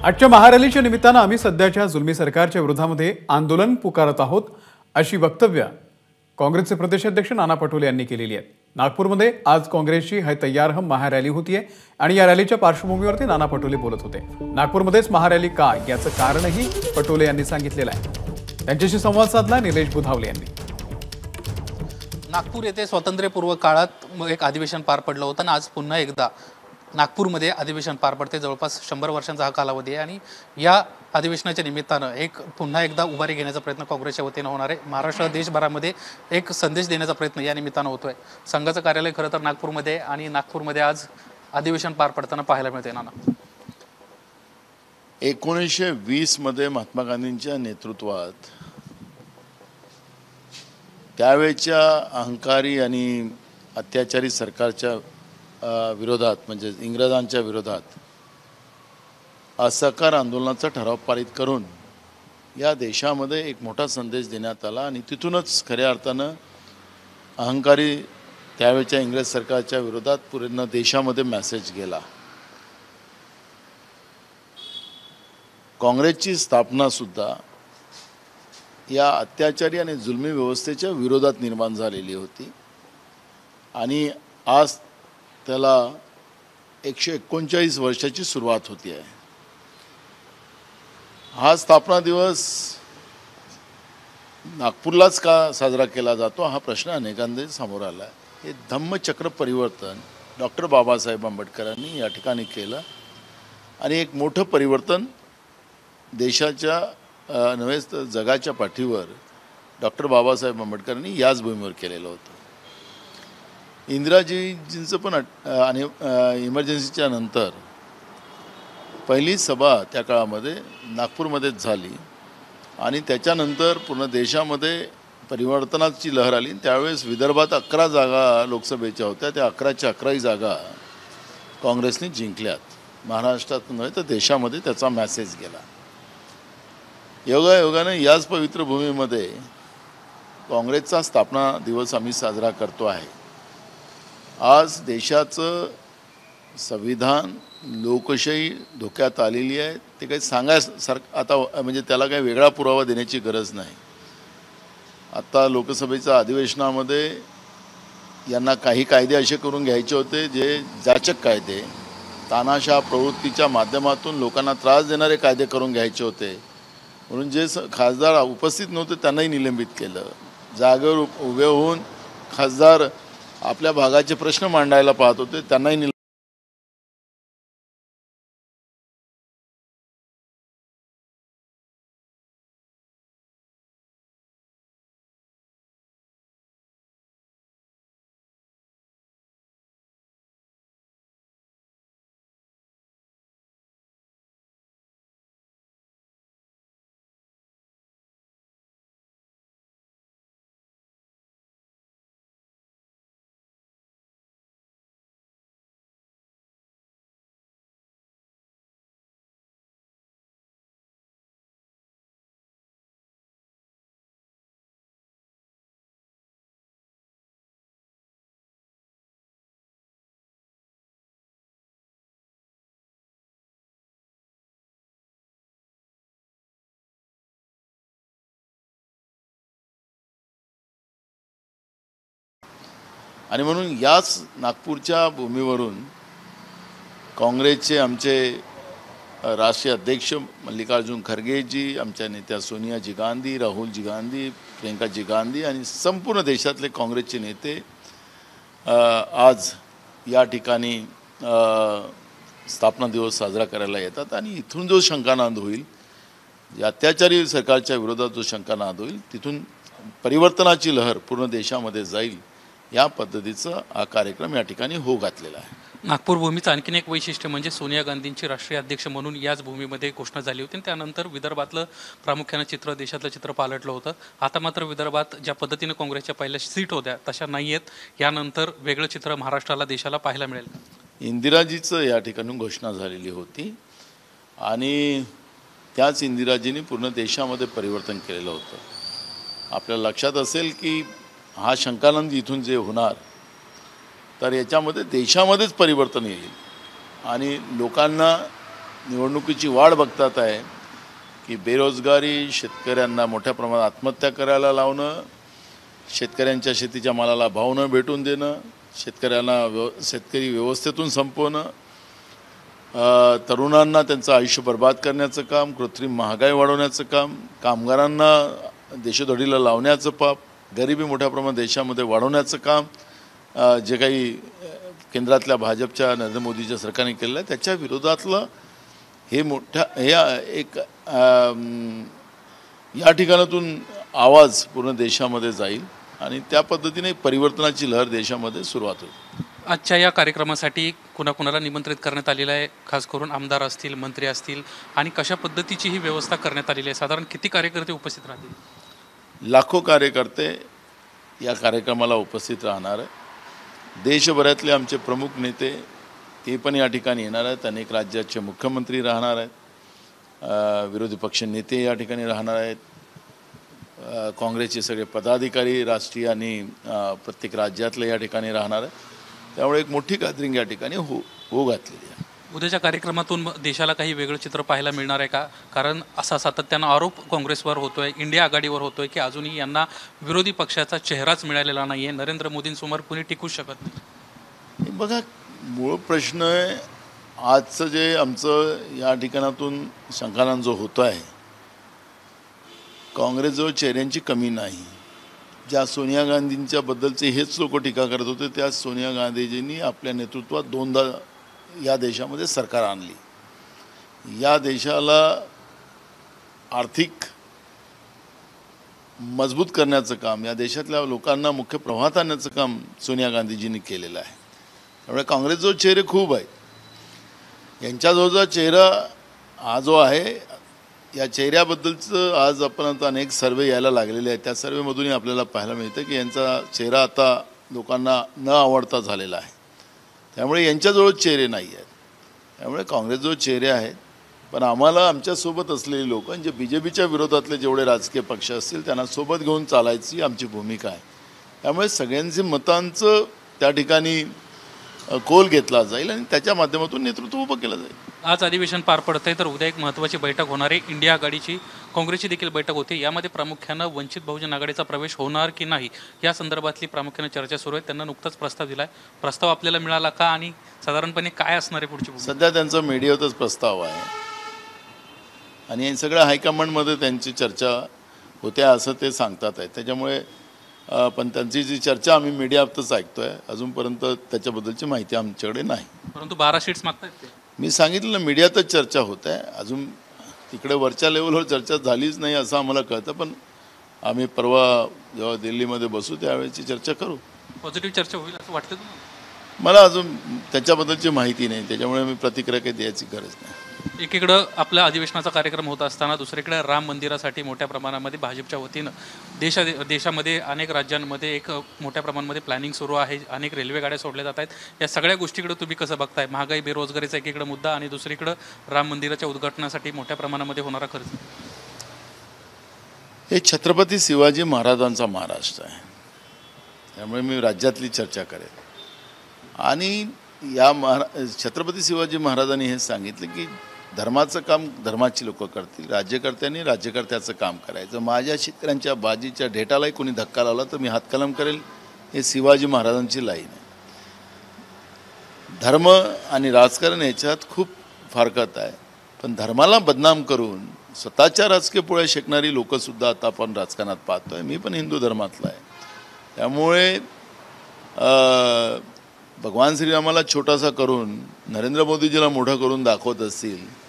आजच्या महारॅलीच्या निमित्तानं आम्ही सध्याच्या जुलमी सरकारच्या विरोधामध्ये आंदोलन पुकारत आहोत अशी वक्तव्य काँग्रेसचे प्रदेशाध्यक्ष नाना पटोले यांनी केलेली आहेत। नागपूरमध्ये आज काँग्रेसची है तैयार हम महारॅली होतीये आणि या रॅलीच्या पार्श्वभूमीवरती नाना पटोले बोलत होते। नागपूरमध्येच महारॅली का याचं कारणही पटोले यांनी सांगितलेलं आहे। त्यांच्याशी संवाद साधला निलेश बुधावले यांनी। नागपूर येथे स्वातंत्र्यपूर्व काळात एक अधिवेशन पार पडलं होतं आणि आज पुन्हा एकदा नागपूरमध्ये अधिवेशन पार पडते। जवळपास 100 वर्षांचा हा कालावधी आहे आणि या अधिवेशनाच्या निमित्तानं पुन्हा एकदा उभारी घेण्याचा प्रयत्न काँग्रेसच्या वतीनं होणार आहे। महाराष्ट्र देशभरामध्ये एक संदेश देण्याचा प्रयत्न या निमित्तानं होतोय। संघाचं कार्यालय खरं तर नागपूरमध्ये आणि नागपूरमध्ये आज अधिवेशन पार पडताना पाहायला मिळते। नाना, 1920 मध्ये महात्मा गांधींच्या नेतृत्वात त्यावेळच्या अहंकारी आणि अत्याचारी सरकारच्या विरोधात म्हणजे इंग्रजांच्या विरोधात असहकार आंदोलनाचा ठराव पारित करून या देशामध्ये एक मोठा संदेश देण्यात आला आणि तिथूनच खऱ्या अर्थानं अहंकारी त्यावेळच्या इंग्रज सरकारच्या विरोधात पूर्ण देशामध्ये मेसेज गेला। काँग्रेसची स्थापना सुद्धा या अत्याचारी आणि जुलमी व्यवस्थेच्या विरोधात निर्माण झालेली होती आणि आज त्याला 139 वर्षाची सुरुवात होती आहे। हा स्थापना दिवस नागपूरलाच का साजरा केला जातो हा प्रश्न अनेकांना समोर आला आहे। हे धम्मचक्र परिवर्तन डॉक्टर बाबासाहेब आंबेडकरांनी या ठिकाणी केलं आणि एक मोठं परिवर्तन देशाच्या नव्हे तर जगाच्या पाठीवर डॉक्टर बाबासाहेब आंबेडकरांनी याच भूमीवर केलेलं होतं। इंदिराजींचं पण इमर्जन्सीच्या नंतर पहिली सभा त्या काळामध्ये नागपूरमध्येच झाली आणि त्याच्यानंतर पूर्ण देशामध्ये परिवर्तनाची लहर आली। त्यावेळेस विदर्भात 11 जागा लोकसभेच्या होत्या, त्या 11च्या 11 जागा काँग्रेसने जिंकल्यात। महाराष्ट्रात नव्हे तर देशामध्ये त्याचा मेसेज गेला। योगायोगाने याच पवित्र भूमीमध्ये काँग्रेसचा स्थापना दिवस आम्ही साजरा करतो आहे। आज देशाचं संविधान लोकशाही धोक्यात आलेली आहे। ते काही सांगायसारखं आता म्हणजे त्याला काही वेगळा पुरावा देण्याची गरज नाही। आता लोकसभेच्या अधिवेशनामध्ये यांना काही कायदे असे करून घ्यायचे होते जे जाचक कायदे, तानाशाह प्रवृत्तीच्या माध्यमातून लोकांना त्रास देणारे कायदे करून घ्यायचे होते। म्हणून जे खासदार उपस्थित नव्हते त्यांनाही निलंबित केलं। जागेवर उभे होऊन खासदार आपल्या भागाचे प्रश्न मांडायला पाहत होते त्यांनाही आणि म्हणून याच नागपूरच्या भूमीवरून काँग्रेसचे आमचे राष्ट्रीय अध्यक्ष मल्लिकार्जुन खरगेजी, आमच्या नेत्या सोनियाजी गांधी, राहुलजी गांधी, प्रियंकाजी गांधी आणि संपूर्ण देशातले काँग्रेसचे नेते आज या ठिकाणी स्थापना दिवस साजरा करायला येतात आणि इथून जो शंकानाद होईल, या अत्याचारी सरकारच्या विरोधात जो शंकानाद होईल, तिथून परिवर्तनाची लहर पूर्ण देशामध्ये जाईल या पद्धतीचा हा कार्यक्रम या ठिकाणी हो घातलेला आहे। नागपूर भूमीचं आणखीन एक वैशिष्ट्य म्हणजे सोनिया गांधींची राष्ट्रीय अध्यक्ष म्हणून याच भूमीमध्ये घोषणा झाली होती। त्यानंतर विदर्भातलं प्रामुख्याने चित्र, देशातलं चित्र पालटलं होतं। आता मात्र विदर्भात ज्या पद्धतीने काँग्रेसच्या पहिल्या सीट होत्या तशा नाही आहेत। यानंतर वेगळं चित्र महाराष्ट्राला, देशाला पाहायला मिळेल। इंदिराजीचं या ठिकाणी घोषणा झालेली होती आणि त्याच इंदिराजींनी पूर्ण देशामध्ये परिवर्तन केलेलं होतं। आपल्याला लक्षात असेल की हा शंकानंद इथून जे होणार तर याच्यामध्ये देशामध्येच परिवर्तन येईल आणि लोकांना निवडणुकीची वाट बघतात आहे की बेरोजगारी, शेतकऱ्यांना मोठ्या प्रमाणात आत्महत्या करायला लावणं, शेतकऱ्यांच्या शेतीच्या मालाला भाव न भेटून देणं, शेतकरी व्यवस्थेतून संपवणं, तरुणांना त्यांचं आयुष्य बर्बाद करण्याचं काम, कृत्रिम महागाई वाढवण्याचं काम, कामगारांना देशोधडीला लावण्याचं पाप, गरिबी मोठ्या प्रमाणात देशामध्ये वाढवण्याचं काम जे काही केंद्रातल्या भाजपच्या नरेंद्र मोदीच्या सरकारने केलेलं आहे त्याच्या विरोधातलं हे एक या ठिकाणातून आवाज पूर्ण देशामध्ये जाईल आणि त्या पद्धतीने परिवर्तनाची लहर देशामध्ये सुरुवात होईल. आजच्या या कार्यक्रमासाठी कुणाकुणाला निमंत्रित करण्यात आलेलं आहे, खास करून आमदार असतील, मंत्री असतील, आणि कशा पद्धतीची ही व्यवस्था करण्यात आलेली आहे? साधारण किती कार्यकर्ते उपस्थित राहतील? लाखो कार्यकर्ते या कार्यक्रमाला उपस्थित राहणार आहे. देशभरातले आमचे प्रमुख नेते ते पण या ठिकाणी येणार आहेत. अनेक राज्याचे मुख्यमंत्री राहणार आहेत, विरोधी पक्ष नेते या ठिकाणी राहणार आहेत, काँग्रेसचे सगळे पदाधिकारी राष्ट्रीय आणि प्रत्येक राज्यातले या ठिकाणी राहणार आहेत. त्यामुळे एक मोठी गॅदरिंग या ठिकाणी हो घातलेली आहे. उद्याच्या कार्यक्रमातून देशाला काही वेगळं चित्र पाहायला मिळणार आहे का? कारण असा सातत्यानं आरोप काँग्रेसवर होतोय, इंडिया आघाडीवर होतोय की अजूनही यांना विरोधी पक्षाचा चेहराच मिळालेला नाही आहे, नरेंद्र मोदींसमोर कुणी टिकूच शकत नाही. बघा, मूळ प्रश्न आहे आजचं जे आमचं या ठिकाणातून संकलन जो होतो आहे, काँग्रेसजवळ चेहऱ्यांची कमी नाही. ज्या सोनिया गांधींच्या बद्दलचे हेच लोक टीका करत होते, त्या सोनिया गांधीजींनी आपल्या नेतृत्वात 2दा या देशामध्ये सरकार आणली. या देशाला आर्थिक मजबूत करण्याचं काम, या देशातल्या लोकांना मुख्य प्रवाहात आणण्याचं काम सोनिया गांधीजींनी केलेलं आहे. त्यामुळे काँग्रेसजवळ चेहरे खूप आहेत. यांच्याजवळचा चेहरा हा जो आहे, या चेहऱ्याबद्दलचं आज आपण आता अनेक सर्वे यायला लागलेले आहेत. त्या सर्वेमधूनही आपल्याला पाहायला मिळतं की यांचा चेहरा आता लोकांना न आवडता झालेला आहे. त्यामुळे यांच्याजवळ चेहरे नाही आहेत. त्यामुळे काँग्रेसजवळ चेहरे आहेत, पण आम्हाला आमच्यासोबत असलेली लोक जे BJPच्या विरोधातले जेवढे राजकीय पक्ष असतील त्यांना सोबत घेऊन चालायची आमची भूमिका आहे. त्यामुळे सगळ्यांची मतांचं त्या ठिकाणी कोल घेतला जाईल आणि त्याच्या माध्यमातून नेतृत्व उभं केलं जाईल. आज अधिवेशन पार पडतंय, तर उद्या एक महत्त्वाची बैठक होणार आहे. इंडिया आघाडीची, काँग्रेसची देखील बैठक होती. यामध्ये प्रामुख्यानं वंचित बहुजन आघाडीचा प्रवेश होणार की नाही या संदर्भातली प्रामुख्याने चर्चा सुरू आहे. त्यांना नुकताच प्रस्ताव दिला आहे. प्रस्ताव आपल्याला मिळाला का आणि साधारणपणे काय असणार आहे पुढची भूमिका? सध्या त्यांचा मीडियातच प्रस्ताव आहे आणि हे सगळं हायकमांडमध्ये त्यांची चर्चा होत्या असं ते सांगतात आहे. त्याच्यामुळे पण त्यांची जी चर्चा आम्ही मीडियातच ऐकतोय, अजूनपर्यंत त्याच्याबद्दलची माहिती आमच्याकडे नाही. परंतु 12 सीट्स मागतायत ते. मी सांगितलं ना, मीडियातच चर्चा होत आहे. अजून तिकडे वरच्या लेवलवर चर्चा झालीच नाही असं आम्हाला कळतं. पण आम्ही परवा जेव्हा दिल्लीमध्ये बसू त्यावेळेची चर्चा करू. पॉझिटिव्ह चर्चा होईल असं वाटतं तुम्हाला? मला अजून त्याच्याबद्दलची माहिती नाही, त्याच्यामुळे मी प्रतिक्रिया काही द्यायची गरज नाही. एकीकडं आपल्या अधिवेशनाचा कार्यक्रम होत असताना दुसरीकडे राम मंदिरासाठी मोठ्या प्रमाणामध्ये भाजपच्या वतीनं देशामध्ये अनेक राज्यांमध्ये एक मोठ्या प्रमाणामध्ये प्लॅनिंग सुरू आहे. अनेक रेल्वे गाड्या सोडल्या जात आहेत. या सगळ्या गोष्टीकडे तुम्ही कसं बघताय? महागाई, बेरोजगारीचा एकीकडे मुद्दा आणि दुसरीकडं राम मंदिराच्या उद्घाटनासाठी मोठ्या प्रमाणामध्ये होणारा खर्च. हे छत्रपती शिवाजी महाराजांचा महाराष्ट्र आहे, त्यामुळे मी राज्यातली चर्चा करेन. आणि या छत्रपती शिवाजी महाराजांनी हे सांगितलं की धर्माचं काम धर्माची लोक करतील, राज्यकर्त्यांनी राज्यकर्त्याचं काम करायचं. माझ्या शेतकऱ्यांच्या बाजीच्या ढेटालाही कोणी धक्का लावला तर मी हातकलम करेल, हे शिवाजी महाराजांची लाईन आहे. धर्म आणि राजकारण याच्यात खूप फारकत आहे, पण धर्माला बदनाम करून स्वतःच्या राजकीय पोळ्या शेकणारी लोकंसुद्धा आता आपण राजकारणात पाहतोय. मी पण हिंदू धर्मातला आहे. त्यामुळे भगवान श्रीरामाला छोटासा करून नरेंद्र मोदीजीला मोठं करून दाखवत असतील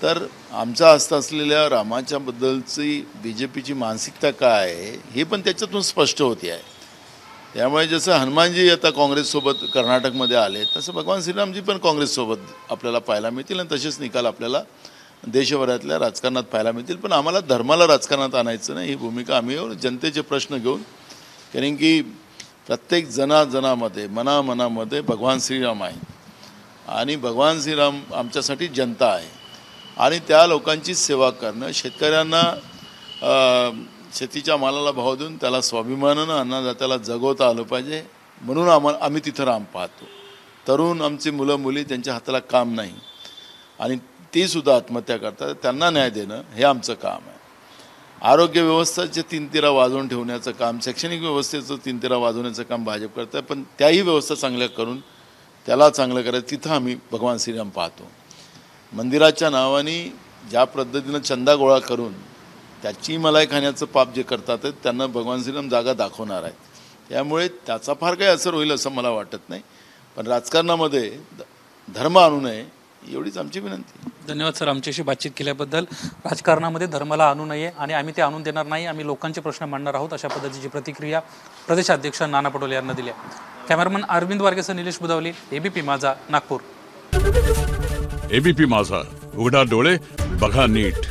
तर आमचा हस्त असलेल्या रामाच्या बद्दलची BJPची मानसिकता काय आहे हे पण त्याच्यातून स्पष्ट होते आहे. त्यामुळे जसं हनुमानजी आता काँग्रेससोबत कर्नाटकमध्ये आले, तसं भगवान श्रीरामजी पण काँग्रेससोबत आपल्याला पाहायला मिळतील आणि तसेच निकाल आपल्याला देशभरातल्या राजकारणात पाहायला मिळतील. पण आम्हाला धर्माला राजकारणात आणायचं नाही, ही भूमिका आम्ही जनतेचे प्रश्न घेऊन, कारण की प्रत्येक जनामध्ये मनामध्ये भगवान श्रीराम आहे आणि भगवान श्रीराम आमच्यासाठी जनता आहे आणि त्या लोकांची सेवा करणं, शेतकऱ्यांना शेतीच्या मालाला भाव देऊन त्याला स्वाभिमानानं अन्नदात्याला जगवता आलं पाहिजे, म्हणून आम्ही तिथं राम पाहतो. तरुण आमची मुलं मुली त्यांच्या हाताला काम नाही आणि ती सुद्धा आत्महत्या करतात, त्यांना न्याय देणं हे आमचं काम आहे. आरोग्य व्यवस्थेचे तीनतिरा वाजवून ठेवण्याचं काम, शैक्षणिक व्यवस्थेचं तीनतिरा वाजवण्याचं काम भाजप करतं, पण त्याही व्यवस्था चांगल्या करून त्याला चांगलं करायचं तिथं आम्ही भगवान श्रीराम पाहतो. मंदिराच्या नावाने ज्या पद्धतीनं चंदा गोळा करून त्याची मलाई खाण्याचं पाप जे करतात त्यांना भगवान श्रीराम जागा दाखवणार आहेत. त्यामुळे त्याचा फार काही असर होईल असं मला वाटत नाही, पण राजकारणामध्ये धर्म आणू नये एवढीच आमची विनंती. धन्यवाद सर, आमच्याशी बातचीत केल्याबद्दल. राजकारणामध्ये धर्माला आणू नये आणि आम्ही ते आणून देणार नाही, आम्ही लोकांचे प्रश्न मांडणार आहोत, अशा पद्धतीची प्रतिक्रिया प्रदेशाध्यक्ष नाना पटोले यांना दिली. कॅमेरामन अरविंद वारगेसह निलेश बुदावली, एबीपी माझा, नागपूर. एबीपी माझा, उघडा डोळे बघा नीट.